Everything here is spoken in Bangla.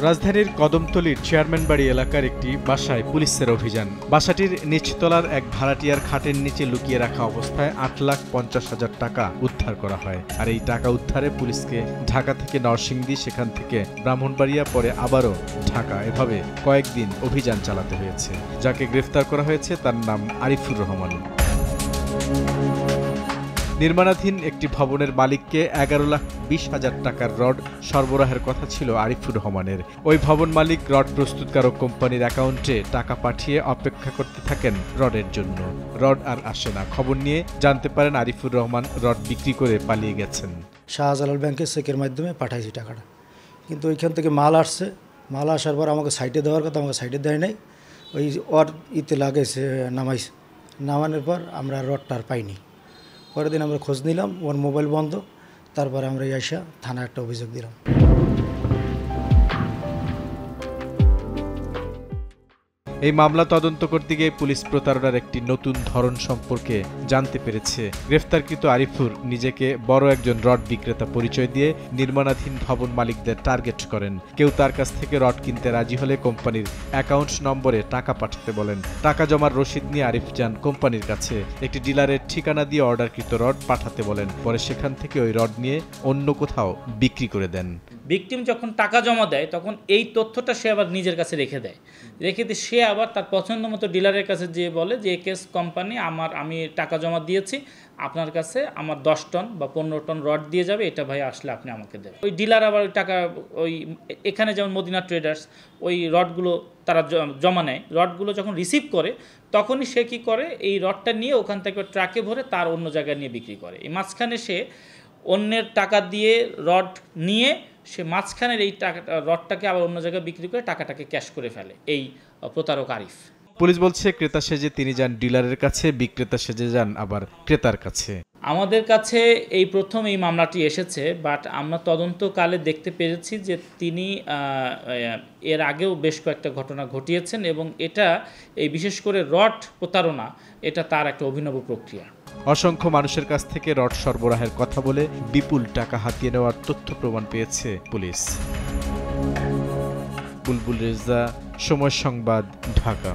রাজধানীর কদমতলীর চেয়ারম্যানবাড়ি এলাকার একটি বাসায় পুলিশের অভিযান। বাসাটির নিচতলার এক ভাড়াটিয়ার খাটের নিচে লুকিয়ে রাখা অবস্থায় ৮,৫০,০০০ টাকা উদ্ধার করা হয়। আর এই টাকা উদ্ধারে পুলিশকে ঢাকা থেকে নরসিংদী, সেখান থেকে ব্রাহ্মণবাড়িয়া, পরে আবারও ঢাকা, এভাবে কয়েকদিন অভিযান চালাতে হয়েছে। যাকে গ্রেফতার করা হয়েছে তার নাম আরিফুর রহমান। নির্মাণাধীন একটি ভবনের মালিককে ১১,২০,০০০ টাকার রড সরবরাহের কথা ছিল আরিফুর রহমানের। ওই ভবন মালিক রড প্রস্তুতকারক কোম্পানির অ্যাকাউন্টে টাকা পাঠিয়ে অপেক্ষা করতে থাকেন রডের জন্য। রড আর আসে না। খবর নিয়ে জানতে পারেন আরিফুর রহমান রড বিক্রি করে পালিয়ে গেছেন। শাহজালাল ব্যাংকের চেকের মাধ্যমে পাঠাইছি টাকাটা, কিন্তু ওইখান থেকে মাল আসছে। মাল আসার পর আমাকে সাইডে দেওয়ার কথা, আমাকে সাইডে দেয় নাই। ওই ওর ইতে লাগাইছে, নামাইছে। নামানোর পর আমরা রডটা আর পাইনি। পরের দিন আমরা খোঁজ নিলাম, ওর মোবাইল বন্ধ। তারপরে আমরা এসে থানায় একটা অভিযোগ দিলাম। এই মামলা তদন্ত করতে গিয়ে পুলিশ প্রতারণার একটি নতুন ধরন সম্পর্কে জানতে পেরেছে। গ্রেফতারকৃত আরিফুর নিজেকে বড় একজন রড বিক্রেতা পরিচয় দিয়ে নির্মাণাধীন ভবন মালিকদের টার্গেট করেন। কেউ তার কাছ থেকে রড কিনতে রাজি হলে কোম্পানির অ্যাকাউন্ট নম্বরে টাকা পাঠাতে বলেন। টাকা জমার রসিদ নিয়ে আরিফ যান কোম্পানির কাছে। একটি ডিলারের ঠিকানা দিয়ে অর্ডারকৃত রড পাঠাতে বলেন। পরে সেখান থেকে ওই রড নিয়ে অন্য কোথাও বিক্রি করে দেন। ভিকটিম যখন টাকা জমা দেয় তখন এই তথ্যটা সে আবার নিজের কাছে রেখে দেয়। সে আবার তার পছন্দ মতো ডিলারের কাছে যেয়ে বলে যে কেস কোম্পানি আমি টাকা জমা দিয়েছি, আপনার কাছে আমার 10 টন বা 15 টন রড দিয়ে যাবে, এটা ভাই আসলে আপনি আমাকে দেবেন। ওই ডিলার আবার ওই টাকা এখানে যেমন মদিনা ট্রেডার্স ওই রডগুলো তারা জমা নেয়। রডগুলো যখন রিসিভ করে তখনই সে কী করে, এই রডটা নিয়ে ওখান থেকে ট্রাকে ভরে তার অন্য জায়গায় নিয়ে বিক্রি করে। এই মাঝখানে সে অন্যের টাকা দিয়ে রড নিয়ে সে মাঝখানের এই রডটাকে আবার অন্য জায়গায় বিক্রি করে টাকাটাকে ক্যাশ করে ফেলে এই প্রতারক আরিফ। পুলিশ বলছে ক্রেতা সেজে তিনি যান ডিলারের কাছে, বিক্রেতা সেজে যান আবার ক্রেতার কাছে। আমাদের কাছে এই প্রথম এই মামলাটি এসেছে, বাট আমরা তদন্তকালে দেখতে পেরেছি যে তিনি এর আগেও বেশ কয়েকটা ঘটনা ঘটিয়েছেন এবং এটা এই বিশেষ করে রড প্রতারণা এটা তার একটা অভিনব প্রক্রিয়া। অসংখ্য মানুষের কাছ থেকে রড সরবরাহের কথা বলে বিপুল টাকা হাতিয়ে নেওয়ার তথ্য প্রমাণ পেয়েছে পুলিশ। বুলবুল রেজা, সময় সংবাদ, ঢাকা।